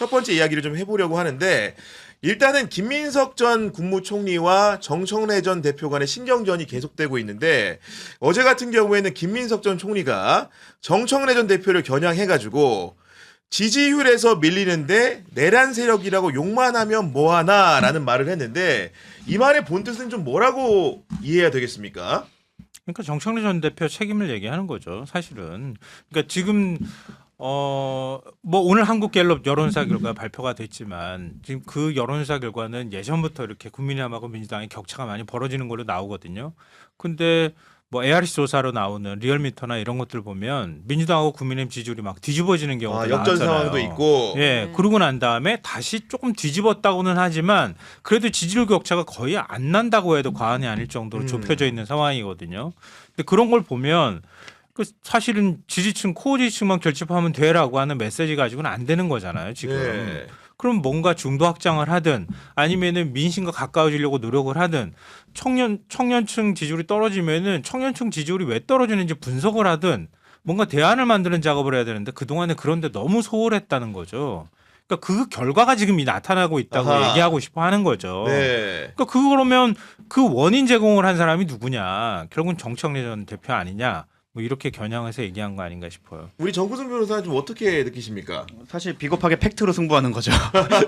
첫 번째 이야기를 좀 해보려고 하는데 일단은 김민석 전 국무총리와 정청래 전 대표 간의 신경전이 계속되고 있는데 어제 같은 경우에는 김민석 전 총리가 정청래 전 대표를 겨냥해가지고 지지율에서 밀리는데 내란 세력이라고 욕만 하면 뭐하나라는 말을 했는데 이 말의 본뜻은 좀 뭐라고 이해해야 되겠습니까? 그러니까 정청래 전 대표 책임을 얘기하는 거죠, 사실은. 그러니까 지금 뭐 오늘 한국갤럽 여론조사 결과 발표가 됐지만 지금 그 여론조사 결과는 예전부터 이렇게 국민의힘하고 민주당의 격차가 많이 벌어지는 걸로 나오거든요. 근데 뭐 ARC 조사로 나오는 리얼미터나 이런 것들 보면 민주당하고 국민의힘 지지율이 막 뒤집어지는 경우가 역전 나왔잖아요. 상황도 있고. 예, 그러고 난 다음에 다시 조금 뒤집었다고는 하지만 그래도 지지율 격차가 거의 안 난다고 해도 과언이 아닐 정도로 좁혀져 있는 상황이거든요. 근데 그런 걸 보면 그 사실은 지지층 코어 지지층만 결집하면 돼라고 하는 메시지 가지고는 안 되는 거잖아요, 지금. 네. 그럼 뭔가 중도 확장을 하든 아니면은 민심과 가까워지려고 노력을 하든 청년층 지지율이 떨어지면은 청년층 지지율이 왜 떨어지는지 분석을 하든 뭔가 대안을 만드는 작업을 해야 되는데 그동안에 그런데 너무 소홀했다는 거죠. 그러니까 그 결과가 지금 나타나고 있다고 아하. 얘기하고 싶어 하는 거죠. 네. 그러니까 그러면 그 원인 제공을 한 사람이 누구냐? 결국은 정청래 전 대표 아니냐? 뭐 이렇게 겨냥해서 얘기한 거 아닌가 싶어요. 우리 정구승 변호사는 좀 어떻게 느끼십니까? 사실 비겁하게 팩트로 승부하는 거죠.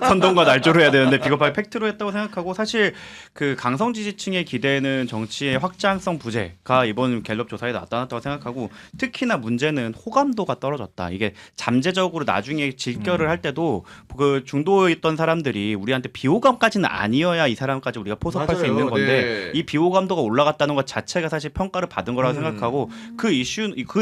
선동과 날조로 해야 되는데 비겁하게 팩트로 했다고 생각하고 사실 그 강성 지지층의 기대는 정치의 확장성 부재가 이번 갤럽 조사에 나타났다고 생각하고 특히나 문제는 호감도가 떨어졌다. 이게 잠재적으로 나중에 질결을 할 때도 그 중도에 있던 사람들이 우리한테 비호감까지는 아니어야 이 사람까지 우리가 포섭할 수 맞아요. 있는 건데 네. 이 비호감도가 올라갔다는 것 자체가 사실 평가를 받은 거라고 생각하고 그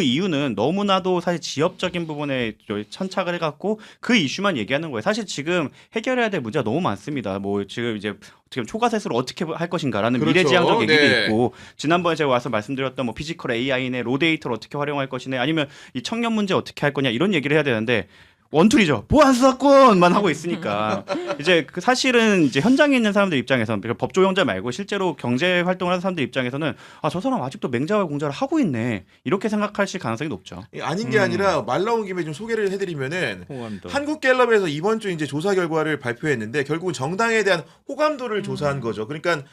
이유는 너무나도 사실 지역적인 부분에 천착을 해갖고 그 이슈만 얘기하는 거예요. 사실 지금 해결해야 될 문제가 너무 많습니다. 뭐 지금 이제 어떻게 초과세수를 어떻게 할 것인가라는 그렇죠. 미래지향적 얘기도 네. 있고 지난번에 제가 와서 말씀드렸던 뭐 피지컬 AI네 로데이터를 어떻게 활용할 것이냐 아니면 이 청년 문제 어떻게 할 거냐 이런 얘기를 해야 되는데 원툴이죠. 보안 수사권만 하고 있으니까 이제 그 사실은 이제 현장에 있는 사람들 입장에서는 법조용자 말고 실제로 경제 활동을 하는 사람들 입장에서는 아, 저 사람 아직도 맹자와 공자를 하고 있네 이렇게 생각하실 가능성이 높죠. 아닌 게 아니라 말 나온 김에 좀 소개를 해드리면은 호감도. 한국갤럽에서 이번 주 이제 조사 결과를 발표했는데 결국은 정당에 대한 호감도를 조사한 거죠. 그러니까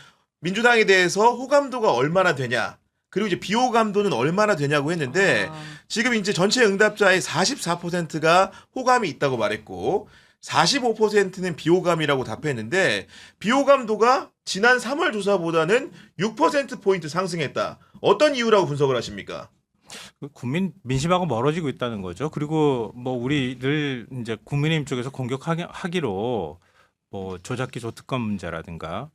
민주당에 대해서 호감도가 얼마나 되냐. 그리고 이제 비호감도는 얼마나 되냐고 했는데 지금 이제 전체 응답자의 44%가 호감이 있다고 말했고 45%는 비호감이라고 답했는데 비호감도가 지난 3월 조사보다는 6%포인트 상승했다. 어떤 이유라고 분석을 하십니까? 국민 민심하고 멀어지고 있다는 거죠. 그리고 뭐 우리를 이제 국민의힘 쪽에서 공격하기로 뭐 조작기소 특검 문제라든가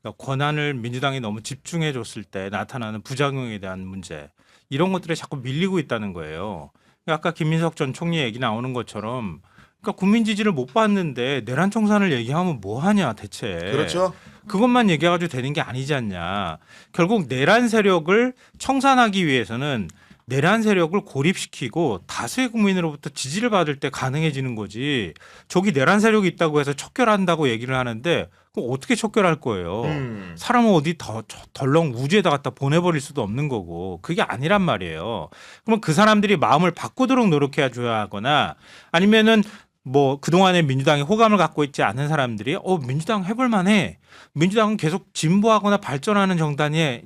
그러니까 권한을 민주당이 너무 집중해 줬을 때 나타나는 부작용에 대한 문제 이런 것들에 자꾸 밀리고 있다는 거예요. 그러니까 아까 김민석 전 총리 얘기 나오는 것처럼 그러니까 국민 지지를 못 받는데 내란 청산을 얘기하면 뭐 하냐 대체. 그렇죠. 그것만 얘기해가지고 되는 게 아니지 않냐. 결국 내란 세력을 청산하기 위해서는 내란 세력을 고립시키고 다수의 국민으로부터 지지를 받을 때 가능해지는 거지. 저기 내란 세력이 있다고 해서 척결한다고 얘기를 하는데 그럼 어떻게 척결할 거예요. 사람을 어디 덜렁 우주에다 갖다 보내버릴 수도 없는 거고 그게 아니란 말이에요. 그러면 그 사람들이 마음을 바꾸도록 노력해 줘야 하거나 아니면은 뭐 그동안에 민주당에 호감을 갖고 있지 않은 사람들이 민주당 해볼 만해. 민주당은 계속 진보하거나 발전하는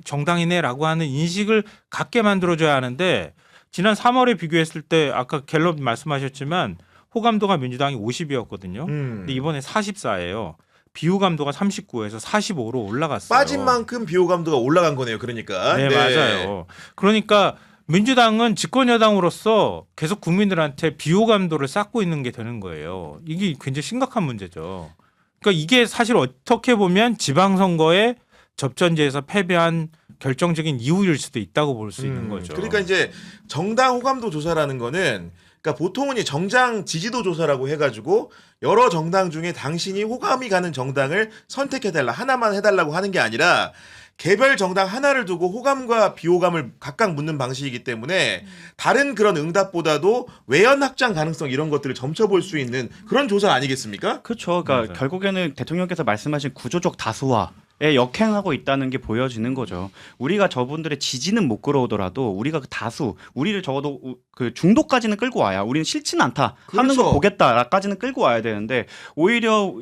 정당이네라고 하는 인식을 갖게 만들어줘야 하는데 지난 3월에 비교했을 때 아까 갤럽 말씀하셨지만 호감도가 민주당이 50이었거든요. 근데 이번에 44예요. 비호감도가 39에서 45로 올라갔어요. 빠진 만큼 비호감도가 올라간 거네요. 그러니까. 네, 맞아요. 그러니까 민주당은 집권 여당으로서 계속 국민들한테 비호감도를 쌓고 있는 게 되는 거예요. 이게 굉장히 심각한 문제죠. 그러니까 이게 사실 어떻게 보면 지방선거에 접전지에서 패배한 결정적인 이유일 수도 있다고 볼 수 있는 거죠. 그러니까 이제 정당 호감도 조사라는 거는 그러니까 보통은 이 정당 지지도 조사라고 해가지고 여러 정당 중에 당신이 호감이 가는 정당을 선택해달라 하나만 해달라고 하는 게 아니라 개별 정당 하나를 두고 호감과 비호감을 각각 묻는 방식이기 때문에 다른 그런 응답보다도 외연 확장 가능성 이런 것들을 점쳐볼 수 있는 그런 조사 아니겠습니까? 그렇죠. 그러니까 맞아요. 결국에는 대통령께서 말씀하신 구조적 다수화 역행하고 있다는 게 보여지는 거죠. 우리가 저분들의 지지는 못 끌어오더라도 우리가 그 다수 우리를 적어도 그 중도까지는 끌고 와야 우리는 싫지는 않다 하는 그렇죠. 거 보겠다까지는 끌고 와야 되는데 오히려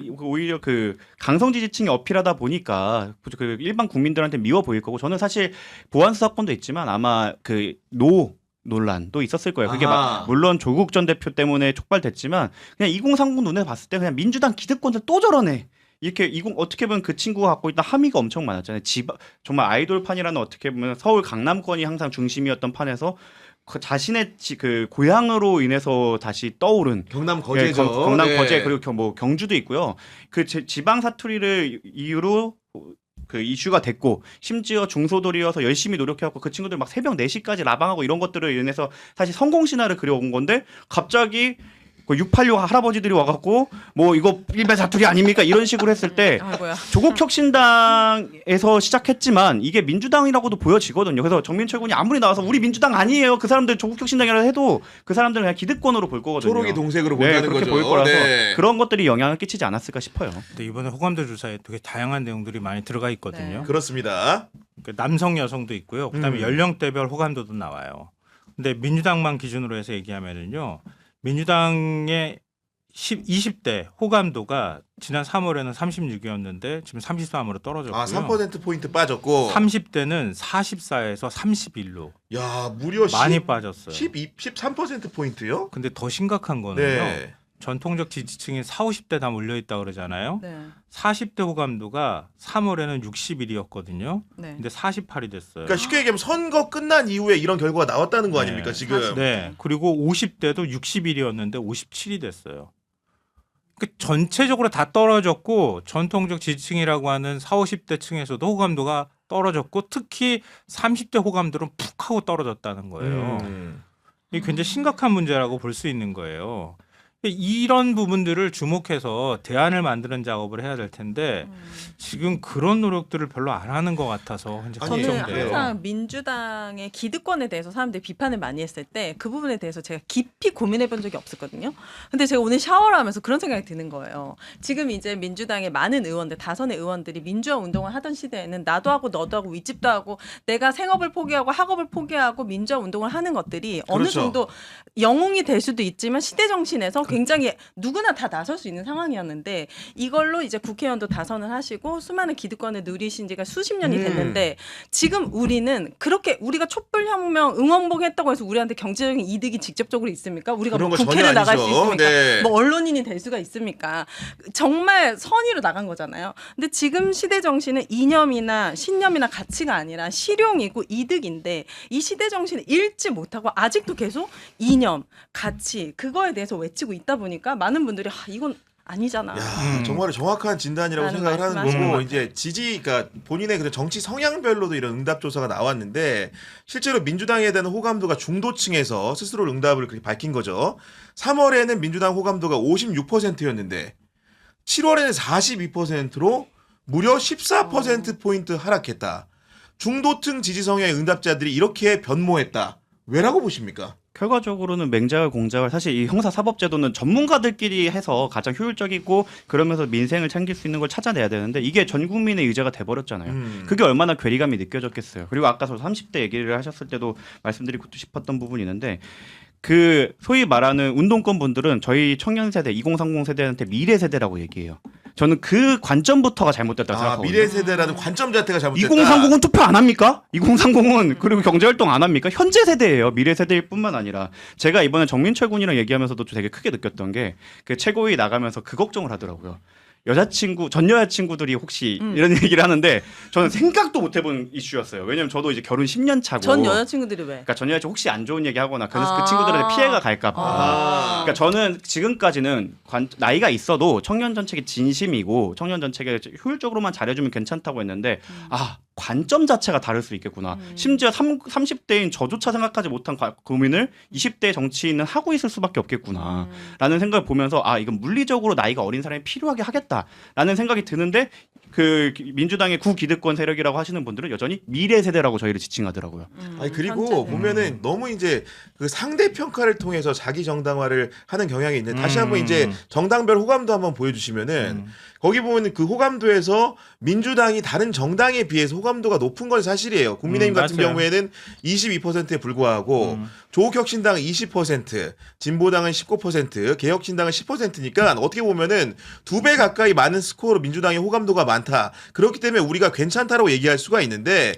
그 강성 지지층이 어필하다 보니까 그 일반 국민들한테 미워 보일 거고 저는 사실 보안수 사건도 있지만 아마 그 논란도 있었을 거예요. 그게 아하. 물론 조국 전 대표 때문에 촉발됐지만 그냥 2030 눈에 봤을 때 그냥 민주당 기득권들 또 저러네. 이렇게 어떻게 보면 그 친구가 갖고 있던 함의가 엄청 많았잖아요. 정말 아이돌판이라는 어떻게 보면 서울 강남권이 항상 중심이었던 판에서 그 자신의 그 고향으로 인해서 다시 떠오른 경남 거제죠. 경남 네. 거제 그리고 뭐 경주도 있고요. 그 지방 사투리를 이유로 그 이슈가 됐고 심지어 중소돌이어서 열심히 노력해갖고 그 친구들 막 새벽 4시까지 라방하고 이런 것들을 인해서 사실 성공 신화를 그려온 건데 갑자기 그 686 할아버지들이 와갖고 뭐 이거 일베 사투리 아닙니까 이런 식으로 했을 때 아이고야. 조국 혁신당에서 시작했지만 이게 민주당이라고도 보여지거든요. 그래서 정민철 군이 아무리 나와서 우리 민주당 아니에요. 그 사람들 조국 혁신당이라 해도 그 사람들은 그냥 기득권으로 볼 거거든요. 초록이 동색으로 네, 본다는 그렇게 거죠. 보일 거라서 네. 그런 것들이 영향을 끼치지 않았을까 싶어요. 근데 이번에 호감도 조사에 되게 다양한 내용들이 많이 들어가 있거든요. 네. 그렇습니다. 그 남성 여성도 있고요. 그다음에 연령대별 호감도도 나와요. 근데 민주당만 기준으로 해서 얘기하면은요. 민주당의 20대 호감도가 지난 3월에는 36이었는데 지금 33으로 떨어졌고요. 아, 3%포인트 빠졌고. 30대는 44에서 31로 야, 무려 많이 빠졌어요. 13%포인트요? 근데 더 심각한 거는요. 네. 전통적 지지층인 40, 50대 다 몰려있다 그러잖아요. 네. 40대 호감도가 3월에는 61이었거든요. 네. 근데 48이 됐어요. 그러니까 쉽게 얘기하면 선거 끝난 이후에 이런 결과가 나왔다는 거 네. 아닙니까, 지금? 네. 그리고 50대도 61이었는데 57이 됐어요. 그 전체적으로 다 떨어졌고 전통적 지지층이라고 하는 40, 50대 층에서도 호감도가 떨어졌고 특히 30대 호감도는 푹 하고 떨어졌다는 거예요. 이게 굉장히 심각한 문제라고 볼 수 있는 거예요. 이런 부분들을 주목해서 대안을 만드는 작업을 해야 될 텐데 지금 그런 노력들을 별로 안 하는 것 같아서 현재 아니, 저는 걱정돼요. 항상 민주당의 기득권에 대해서 사람들이 비판을 많이 했을 때 그 부분에 대해서 제가 깊이 고민해 본 적이 없었거든요. 근데 제가 오늘 샤워를 하면서 그런 생각이 드는 거예요. 지금 이제 민주당의 많은 의원들, 다선의 의원들이 민주화 운동을 하던 시대에는 나도 하고 너도 하고 윗집도 하고 내가 생업을 포기하고 학업을 포기하고 민주화 운동을 하는 것들이 어느 그렇죠. 정도 영웅이 될 수도 있지만 시대 정신에서 굉장히 누구나 다 나설 수 있는 상황이었는데 이걸로 이제 국회의원도 다선을 하시고 수많은 기득권을 누리신 지가 수십 년이 됐는데 지금 우리는 그렇게 우리가 촛불혁명 응원봉 했다고 해서 우리한테 경제적인 이득이 직접적으로 있습니까? 우리가 그런 뭐 거 전혀 국회를 나갈 수 아니죠. 있습니까? 네. 뭐 언론인이 될 수가 있습니까? 정말 선의로 나간 거잖아요. 근데 지금 시대 정신은 이념이나 신념이나 가치가 아니라 실용이고 이득인데 이 시대 정신을 잃지 못하고 아직도 계속 이념, 가치 그거에 대해서 외치고 있다 보니까 많은 분들이 이건 아니잖아. 야, 정말 정확한 진단이라고 라는 생각을 하는 말씀하시는 거고 것 이제 그러니까 본인의 그 정치 성향별로도 이런 응답 조사가 나왔는데 실제로 민주당에 대한 호감도가 중도층에서 스스로 응답을 그렇게 밝힌 거죠. 3월에는 민주당 호감도가 56%였는데 7월에는 42%로 무려 14% 포인트 하락했다. 중도층 지지 성향의 응답자들이 이렇게 변모했다. 왜라고 보십니까? 결과적으로는 맹자와 공자와 사실 이 형사사법제도는 전문가들끼리 해서 가장 효율적이고 그러면서 민생을 챙길 수 있는 걸 찾아내야 되는데 이게 전 국민의 의제가 돼버렸잖아요. 그게 얼마나 괴리감이 느껴졌겠어요. 그리고 아까 저 30대 얘기를 하셨을 때도 말씀드리고 싶었던 부분이 있는데 그 소위 말하는 운동권 분들은 저희 청년 세대 2030 세대한테 미래 세대라고 얘기해요. 저는 그 관점부터가 잘못됐다고 생각하거든요. 미래 세대라는 관점 자체가 잘못됐다. 2030은 투표 안 합니까? 2030은 그리고 경제활동 안 합니까? 현재 세대예요. 미래 세대일 뿐만 아니라 제가 이번에 정민철 군이랑 얘기하면서도 되게 크게 느꼈던 게 그 최고위 나가면서 그 걱정을 하더라고요. 여자친구 전 여자친구들이 혹시 이런 얘기를 하는데 저는 생각도 못 해본 이슈였어요. 왜냐면 저도 이제 결혼 10년 차고 전 여자친구들이 왜? 그러니까 전 여자친구 혹시 안 좋은 얘기하거나 그 친구들한테 피해가 갈까봐. 그러니까 저는 지금까지는 나이가 있어도 청년 정책이 진심이고 청년 정책에 효율적으로만 잘해주면 괜찮다고 했는데 관점 자체가 다를 수 있겠구나. 심지어 30대인 저조차 생각하지 못한 고민을 20대 정치인은 하고 있을 수밖에 없겠구나. 라는 생각을 보면서 이건 물리적으로 나이가 어린 사람이 필요하게 하겠다라는 생각이 드는데 그 민주당의 구기득권 세력이라고 하시는 분들은 여전히 미래 세대라고 저희를 지칭하더라고요. 아니 그리고 현재는. 보면은 너무 이제 그 상대 평가를 통해서 자기 정당화를 하는 경향이 있는. 다시 한번 이제 정당별 호감도 한번 보여주시면은 거기 보면 그 호감도에서 민주당이 다른 정당에 비해서 호감도가 높은 건 사실이에요. 국민의힘 같은 맞아요. 경우에는 22%에 불과하고 조국혁신당은 20%, 진보당은 19%, 개혁신당은 10%니까 어떻게 보면은 2배 가까이 많은 스코어로 민주당의 호감도가 많다. 그렇기 때문에 우리가 괜찮다라고 얘기할 수가 있는데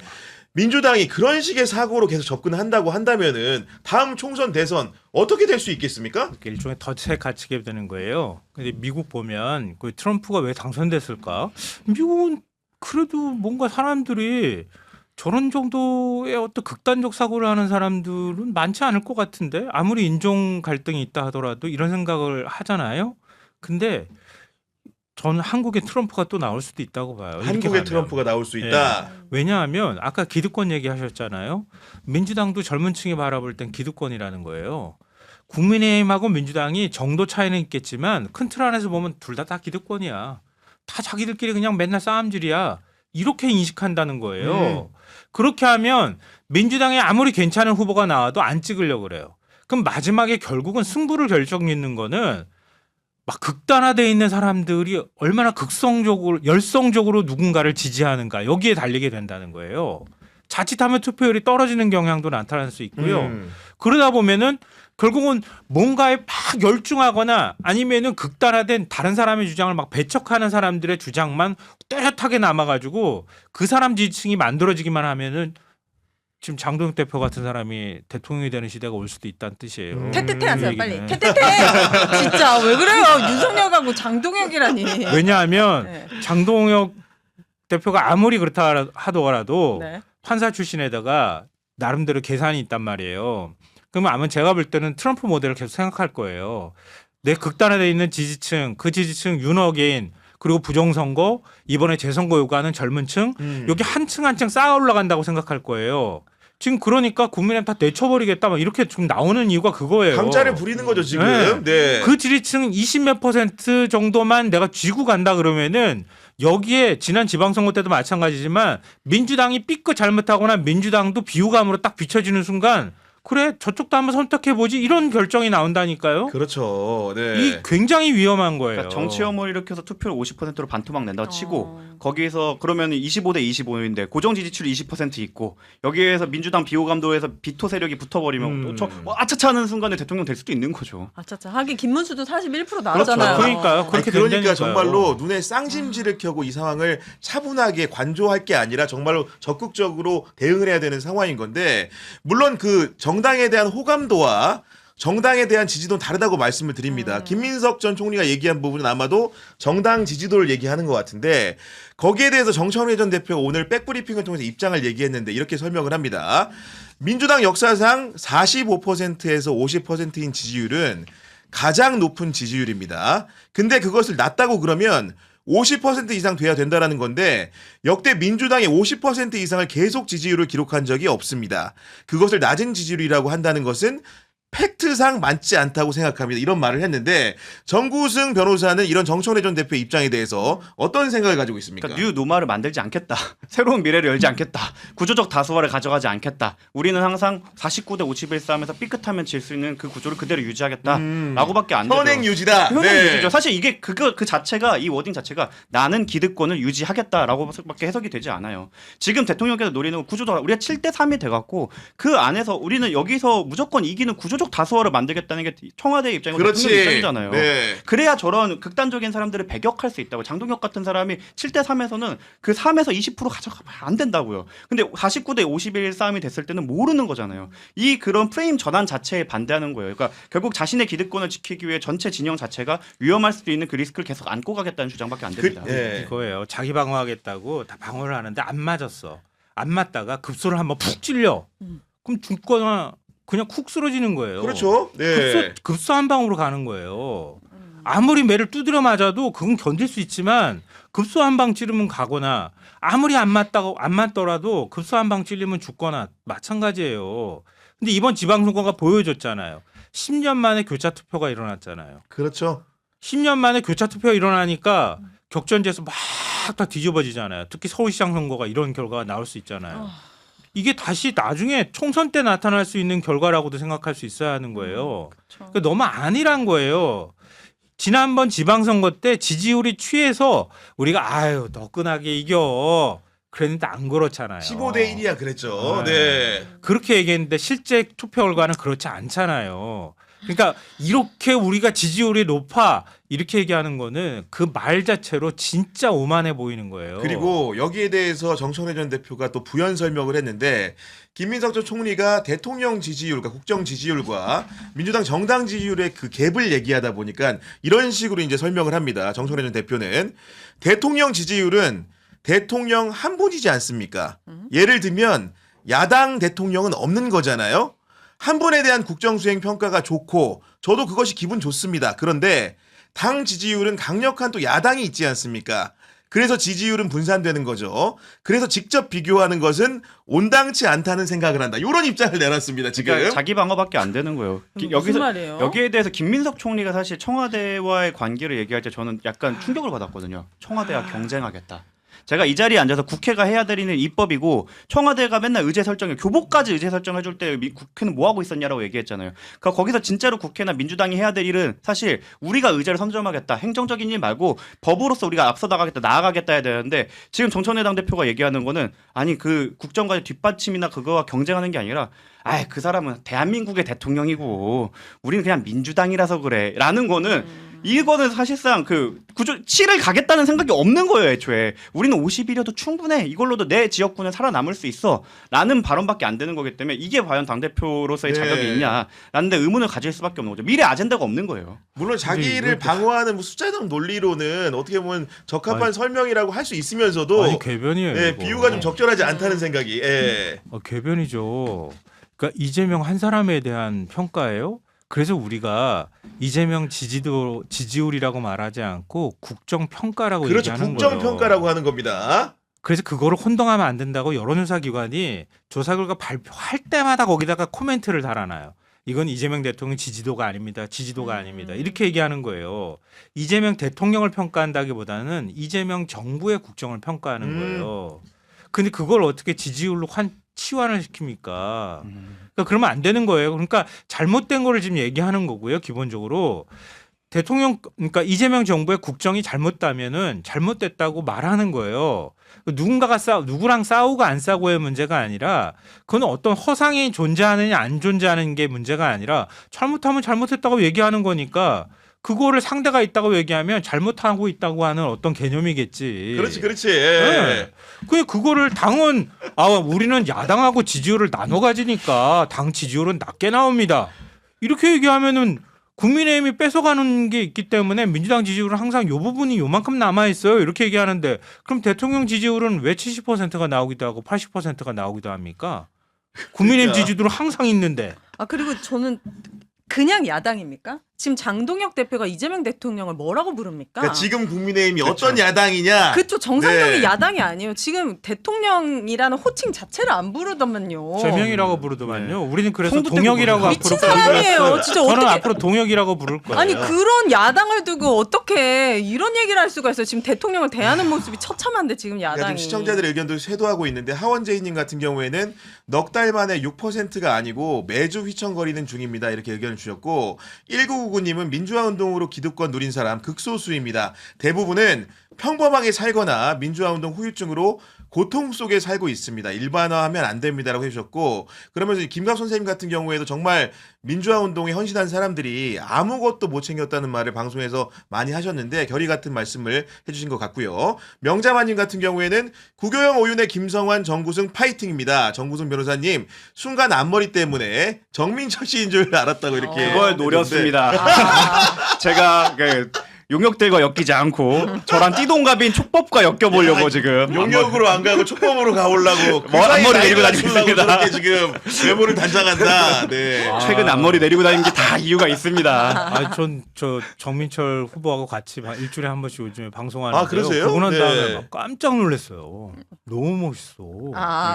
민주당이 그런 식의 사고로 계속 접근한다고 한다면은 다음 총선 대선 어떻게 될 수 있겠습니까? 일종의 덫에 갇히게 되는 거예요. 근데 미국 보면 그 트럼프가 왜 당선됐을까? 미국은 그래도 뭔가 사람들이 저런 정도의 어떤 극단적 사고를 하는 사람들은 많지 않을 것 같은데 아무리 인종 갈등이 있다 하더라도 이런 생각을 하잖아요. 근데 저는 한국에 트럼프가 또 나올 수도 있다고 봐요. 이렇게 한국에 가면. 트럼프가 나올 수 있다. 왜냐하면 아까 기득권 얘기하셨잖아요. 민주당도 젊은 층이 바라볼 땐 기득권이라는 거예요. 국민의힘하고 민주당이 정도 차이는 있겠지만 큰 틀 안에서 보면 둘 다 기득권이야. 다 자기들끼리 그냥 맨날 싸움질이야. 이렇게 인식한다는 거예요. 그렇게 하면 민주당에 아무리 괜찮은 후보가 나와도 안 찍으려고 그래요. 그럼 마지막에 결국은 승부를 결정짓는 거는 막 극단화되어 있는 사람들이 얼마나 열성적으로 누군가를 지지하는가 여기에 달리게 된다는 거예요. 자칫하면 투표율이 떨어지는 경향도 나타날 수 있고요. 그러다 보면은 결국은 뭔가에 막 열중하거나 아니면은 극단화된 다른 사람의 주장을 막 배척하는 사람들의 주장만 뚜렷하게 남아가지고 그 사람 지지층이 만들어지기만 하면은 지금 장동혁 대표 같은 사람이 대통령이 되는 시대가 올 수도 있다는 뜻이에요. 태태태 하세요 그 빨리. 얘기는. 태태태. 진짜 왜 그래요? 윤석열하고 장동혁이라니. 왜냐하면 네. 장동혁 대표가 아무리 그렇다 하더라도 네. 판사 출신에다가 나름대로 계산이 있단 말이에요. 그러면 아마 제가 볼 때는 트럼프 모델을 계속 생각할 거예요. 내 극단화되어 있는 지지층, 그 지지층 윤어게인 그리고 부정선거 이번에 재선거 요구하는 젊은 층 여기 한 층 한 층 쌓아 올라간다고 생각할 거예요. 지금 그러니까 국민의힘 다 내쳐버리겠다 막 이렇게 좀 나오는 이유가 그거예요. 강자를 부리는 거죠 지금. 네. 그 지지층 20몇 % 정도만 내가 쥐고 간다 그러면은 여기에 지난 지방선거 때도 마찬가지지만 민주당이 삐끗 잘못하거나 민주당도 비호감으로 딱 비춰지는 순간 그래 저쪽도 한번 선택해보지 이런 결정이 나온다니까요. 그렇죠. 네. 이 굉장히 위험한 거예요. 그러니까 정치 혐오를 일으켜서 투표를 50%로 반토막 낸다고 치고 어. 거기에서 그러면 25대 25인데 고정 지지율이 20% 있고 여기에서 민주당 비호감도에서 비토 세력이 붙어버리면 아차차 하는 순간에 대통령 될 수도 있는 거죠. 아차차 하긴 김문수도 41% 나왔잖아요. 그러니까요. 아니, 그렇게 그러니까 된다니까요. 정말로 눈에 쌍심지를 켜고 이 상황을 차분하게 관조할 게 아니라 정말로 적극적으로 대응을 해야 되는 상황인 건데 물론 그 정당에 대한 호감도와 정당에 대한 지지도는 다르다고 말씀을 드립니다. 김민석 전 총리가 얘기한 부분은 아마도 정당 지지도를 얘기하는 것 같은데 거기에 대해서 정청래 전 대표가 오늘 백브리핑을 통해서 입장을 얘기했는데 이렇게 설명을 합니다. 민주당 역사상 45%에서 50%인 지지율은 가장 높은 지지율입니다. 근데 그것을 낮다고 그러면 50% 이상 돼야 된다라는 건데 역대 민주당의 50% 이상을 계속 지지율을 기록한 적이 없습니다. 그것을 낮은 지지율이라고 한다는 것은 팩트상 맞지 않다고 생각합니다. 이런 말을 했는데 정구승 변호사는 이런 정청래 전 대표의 입장에 대해서 어떤 생각을 가지고 있습니까? 그러니까 뉴 노마를 만들지 않겠다. 새로운 미래를 열지 않겠다. 구조적 다수화를 가져가지 않겠다. 우리는 항상 49대 51 싸움에서 삐끗하면 질 수 있는 그 구조를 그대로 유지하겠다라고밖에 안 되죠. 현행 유지다. 현행 네. 유지죠. 사실 이게 그 자체가 이 워딩 자체가 나는 기득권을 유지하겠다라고밖에 해석이 되지 않아요. 지금 대통령께서 노리는 건 구조적 우리가 7대 3이 돼갖고 그 안에서 우리는 여기서 무조건 이기는 구조적 다수화를 만들겠다는 게 청와대의 입장이고 그렇지. 대통령 입장이잖아요. 네. 그래야 저런 극단적인 사람들을 배격할 수 있다고. 장동혁 같은 사람이 7대 3에서는 그 3에서 20% 가져가면 안 된다고요. 근데 49대 51 싸움이 됐을 때는 모르는 거잖아요. 이 그런 프레임 전환 자체에 반대하는 거예요. 그러니까 결국 자신의 기득권을 지키기 위해 전체 진영 자체가 위험할 수도 있는 그 리스크를 계속 안고 가겠다는 주장밖에 안 됩니다. 예. 이거예요. 자기 방어하겠다고 다 방어를 하는데 안 맞았어. 안 맞다가 급소를 한번 푹 찔려. 그럼 죽거나 그냥 쿡 쓰러지는 거예요. 그렇죠. 네. 급소 한 방으로 가는 거예요. 아무리 매를 두드려 맞아도 그건 견딜 수 있지만 급소 한 방 찌르면 가거나 아무리 안 맞더라도 급소 한 방 찔리면 죽거나 마찬가지예요. 근데 이번 지방선거가 보여줬잖아요. 10년 만에 교차 투표가 일어났잖아요. 그렇죠. 10년 만에 교차 투표가 일어나니까 격전지에서 막 싹 다 뒤집어지잖아요. 특히 서울시장 선거가 이런 결과가 나올 수 있잖아요. 이게 다시 나중에 총선 때 나타날 수 있는 결과라고도 생각할 수 있어야 하는 거예요. 그렇죠. 그러니까 너무 안일한 거예요. 지난번 지방선거 때 지지율이 취해서 우리가 아유 너끈하게 이겨 그랬는데 안 그렇잖아요. 15대 1이야 그랬죠. 네. 네. 그렇게 얘기했는데 실제 투표 결과는 그렇지 않잖아요. 그러니까 이렇게 우리가 지지율이 높아 이렇게 얘기하는 거는 그 말 자체로 진짜 오만해 보이는 거예요. 그리고 여기에 대해서 정청래 전 대표가 또 부연 설명을 했는데 김민석 전 총리가 대통령 지지율과 국정 지지율과 민주당 정당 지지율의 그 갭을 얘기하다 보니까 이런 식으로 이제 설명을 합니다. 정청래 전 대표는 대통령 지지율은 대통령 한 분이지 않습니까? 예를 들면 야당 대통령은 없는 거잖아요. 한 분에 대한 국정수행 평가가 좋고 저도 그것이 기분 좋습니다. 그런데 당 지지율은 강력한 또 야당이 있지 않습니까? 그래서 지지율은 분산되는 거죠. 그래서 직접 비교하는 것은 온당치 않다는 생각을 한다. 이런 입장을 내놨습니다. 지금. 그러니까 자기 방어밖에 안 되는 거예요. 무슨 말이에요? 여기에 대해서 김민석 총리가 사실 청와대와의 관계를 얘기할 때 저는 약간 충격을 받았거든요. 청와대와 경쟁하겠다. 제가 이 자리에 앉아서 국회가 해야 될 일은 입법이고 청와대가 맨날 의제 설정에 교복까지 의제 설정해 줄 때 국회는 뭐 하고 있었냐라고 얘기했잖아요. 그러니까 거기서 진짜로 국회나 민주당이 해야 될 일은 사실 우리가 의제를 선점하겠다. 행정적인 일 말고 법으로서 우리가 앞서 나가겠다. 나아가겠다 해야 되는데 지금 정청래 당대표가 얘기하는 거는 아니 그 국정과의 뒷받침이나 그거와 경쟁하는 게 아니라 아, 그 사람은 대한민국의 대통령이고 우리는 그냥 민주당이라서 그래라는 거는 이거는 사실상 그 구조 치를 가겠다는 생각이 없는 거예요, 애초에. 우리는 50일이어도 충분해. 이걸로도 내 지역구는 살아남을 수 있어라는 발언밖에 안 되는 거기 때문에 이게 과연 당대표로서의 네. 자격이 있냐라는 데 의문을 가질 수밖에 없는 거죠. 미래 아젠다가 없는 거예요. 물론 자기를 이걸- 방어하는 뭐 숫자적 논리로는 어떻게 보면 적합한 아니, 설명이라고 할 수 있으면서도 아니 궤변이에요. 예, 이거. 비유가 좀 적절하지 않다는 생각이. 예. 궤변이죠. 그러니까 이재명 한 사람에 대한 평가예요. 그래서 우리가 이재명 지지율이라고 말하지 않고 국정 평가라고 그렇죠. 얘기하는 국정 거예요. 평가라고 하는 겁니다. 그래서 그거를 혼동하면 안 된다고 여론조사 기관이 조사 결과 발표할 때마다 거기다가 코멘트를 달아놔요. 이건 이재명 대통령 지지도가 아닙니다. 지지도가 아닙니다. 이렇게 얘기하는 거예요. 이재명 대통령을 평가한다기보다는 이재명 정부의 국정을 평가하는 거예요. 근데 그걸 어떻게 지지율로 치환을 시킵니까? 그러니까 그러면 안 되는 거예요. 그러니까 잘못된 거를 지금 얘기하는 거고요. 기본적으로 그러니까 이재명 정부의 국정이 잘못되면은 잘못됐다고 말하는 거예요. 누군가가 누구랑 싸우고 안 싸우고의 문제가 아니라 그건 어떤 허상이 존재하느냐 안 존재하는 게 문제가 아니라 잘못하면 잘못했다고 얘기하는 거니까 그거를 상대가 있다고 얘기하면 잘못하고 있다고 하는 어떤 개념이겠지. 그렇지, 그렇지. 네. 그거를 당은 우리는 야당하고 지지율을 나눠 가지니까 당 지지율은 낮게 나옵니다. 이렇게 얘기하면은 국민의힘이 뺏어가는 게 있기 때문에 민주당 지지율은 항상 요 부분이 요만큼 남아 있어요. 이렇게 얘기하는데 그럼 대통령 지지율은 왜 70%가 나오기도 하고 80%가 나오기도 합니까? 국민의힘 그러니까. 지지율은 항상 있는데. 그리고 저는 그냥 야당입니까? 지금 장동혁 대표가 이재명 대통령을 뭐라고 부릅니까? 그러니까 지금 국민의힘이 어떤 야당이냐. 그렇죠. 정상적인 네. 야당이 아니에요. 지금 대통령이라는 호칭 자체를 안 부르더만요. 제명이라고 부르더만요. 우리는 그래서 성도 동혁이라고 때문에 앞으로 미친 사람이에요. 부르겠어요. 진짜 저는 어떻게- 앞으로 동혁이라고 부를 거예요. 아니 그런 야당을 두고 어떻게 이런 얘기를 할 수가 있어요. 지금 대통령을 대하는 모습이 처참한데 지금 그러니까 야당이. 지금 시청자들의 의견도 쇄도하고 있는데 하원재희님 같은 경우에는 넉 달 만에 6%가 아니고 매주 휘청거리는 중입니다. 이렇게 의견을 주셨고 1999님은 민주화운동으로 기득권 누린 사람 극소수입니다. 대부분은 평범하게 살거나 민주화운동 후유증으로 고통 속에 살고 있습니다. 일반화하면 안 됩니다라고 해주셨고 그러면서 김갑 선생님 같은 경우에도 정말 민주화운동에 헌신한 사람들이 아무것도 못 챙겼다는 말을 방송에서 많이 하셨는데 결의 같은 말씀을 해주신 것 같고요. 명자마님 같은 경우에는 구교영 오윤의 김성환 정구승 파이팅입니다. 정구승 변호사님 순간 앞머리 때문에 정민철 씨인 줄 알았다고 이렇게 그걸 노렸습니다. 제가 용역들과 엮이지 않고 저랑 띠동갑인 촉법과 엮여보려고 지금 용역으로 안 가고 촉법으로 가보려고 그 뭐, 사이 앞머리 나이를 내리고 낮추려고 다니겠습니다. 저렇게 지금 외모를 단장한다. 네. 최근 앞머리 내리고 다니는 게 다 이유가 있습니다. 저 정민철 후보하고 같이 일주일에 한 번씩 요즘에 방송하는데요. 아, 그러세요? 보고 난 네. 다음에 막 깜짝 놀랐어요. 너무 멋있어.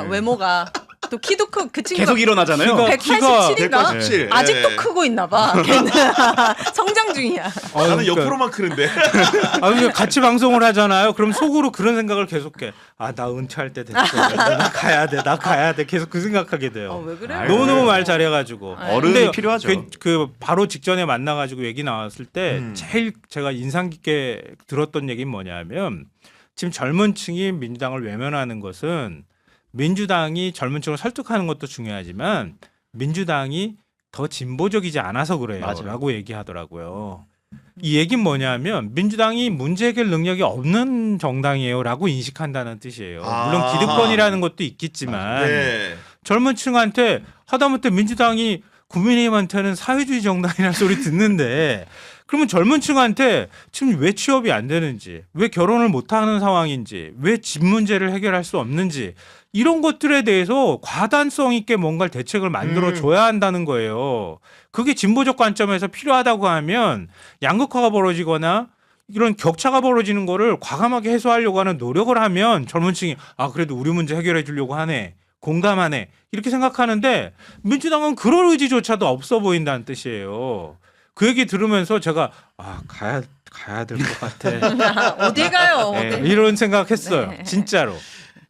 네. 외모가 또 키도 크고 그 친구가 계속 일어나잖아요. 키가- 187인가? 187. 아직도 예. 크고 있나 봐. 걔는 성장 중이야. 나는 그러니까- 옆으로만 크는데. 아, 근데 같이 방송을 하잖아요. 그럼 속으로 그런 생각을 계속해. 아, 나 은퇴할 때 됐어. 나 가야 돼. 나 가야 돼. 계속 그 생각하게 돼요. 왜 그래? 아이고. 너무너무 말 잘해가지고. 어른이 근데 필요하죠. 그 바로 직전에 만나가지고 얘기 나왔을 때 제일 제가 인상 깊게 들었던 얘기는 뭐냐면 지금 젊은 층이 민주당을 외면하는 것은 민주당이 젊은 층을 설득하는 것도 중요하지만 민주당이 더 진보적이지 않아서 그래요. 맞아요. 라고 얘기하더라고요. 이 얘기는 뭐냐면 민주당이 문제 해결 능력이 없는 정당이에요라고 인식한다는 뜻이에요. 물론 아. 기득권이라는 것도 있겠지만 네. 젊은 층한테 하다못해 민주당이 국민의힘한테는 사회주의 정당이라는 소리 듣는데 그러면 젊은 층한테 지금 왜 취업이 안 되는지, 왜 결혼을 못하는 상황인지, 왜 집 문제를 해결할 수 없는지 이런 것들에 대해서 과단성 있게 뭔가 대책을 만들어 줘야 한다는 거예요. 그게 진보적 관점에서 필요하다고 하면 양극화가 벌어지거나 이런 격차가 벌어지는 거를 과감하게 해소하려고 하는 노력을 하면 젊은 층이 아 그래도 우리 문제 해결해 주려고 하네. 공감하네. 이렇게 생각하는데 민주당은 그럴 의지조차도 없어 보인다는 뜻이에요. 그 얘기 들으면서 제가 아 가야 될 것 같아. 어디 가요? 네. 어디. 이런 생각했어요. 네. 진짜로.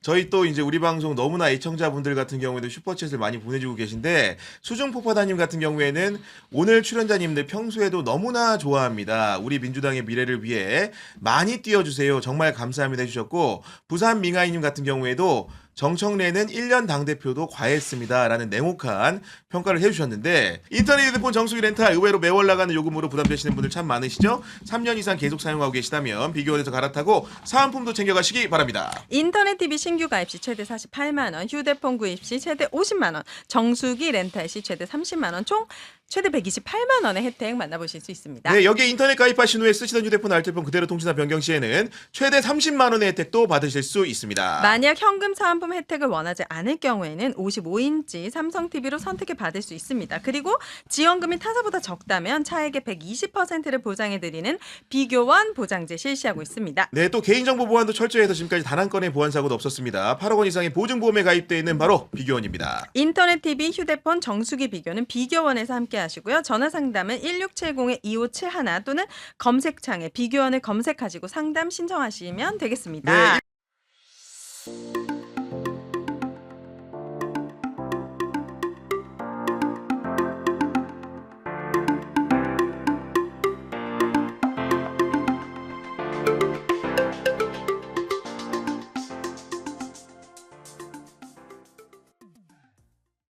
저희 또 이제 우리 방송 너무나 애청자분들 같은 경우에도 슈퍼챗을 많이 보내주고 계신데 수중포파다님 같은 경우에는 오늘 출연자님들 평소에도 너무나 좋아합니다. 우리 민주당의 미래를 위해 많이 띄워주세요. 정말 감사합니다 해주셨고 부산 민가이님 같은 경우에도 정청래는 1년 당대표도 과했습니다. 라는 냉혹한 평가를 해주셨는데 인터넷 휴대폰 정수기 렌탈 의외로 매월 나가는 요금으로 부담되시는 분들 참 많으시죠? 3년 이상 계속 사용하고 계시다면 비교원에서 갈아타고 사은품도 챙겨가시기 바랍니다. 인터넷 TV 신규 가입 시 최대 48만 원, 휴대폰 구입 시 최대 50만 원, 정수기 렌탈 시 최대 30만 원, 총 최대 128만 원의 혜택 만나보실 수 있습니다. 네, 여기에 인터넷 가입하신 후에 쓰시던 휴대폰 알뜰폰 그대로 통신사 변경 시에는 최대 30만 원의 혜택도 받으실 수 있습니다. 만약 현금 사은품 혜택을 원하지 않을 경우에는 55인치 삼성 TV로 선택해 받을 수 있습니다. 그리고 지원금이 타사보다 적다면 차액의 120%를 보장해 드리는 비교원 보장제 실시하고 있습니다. 네, 또 개인정보 보안도 철저히 해서 지금까지 단 한 건의 보안 사고도 없었습니다. 8억 원 이상의 보증보험에 가입되어 있는 바로 비교원입니다. 인터넷 TV, 휴대폰, 정수기 비교는 비교원에서 함께 하시고요. 전화 상담은 1670-2571 또는 검색창에 비교원을 검색하시고 상담 신청하시면 되겠습니다. 네,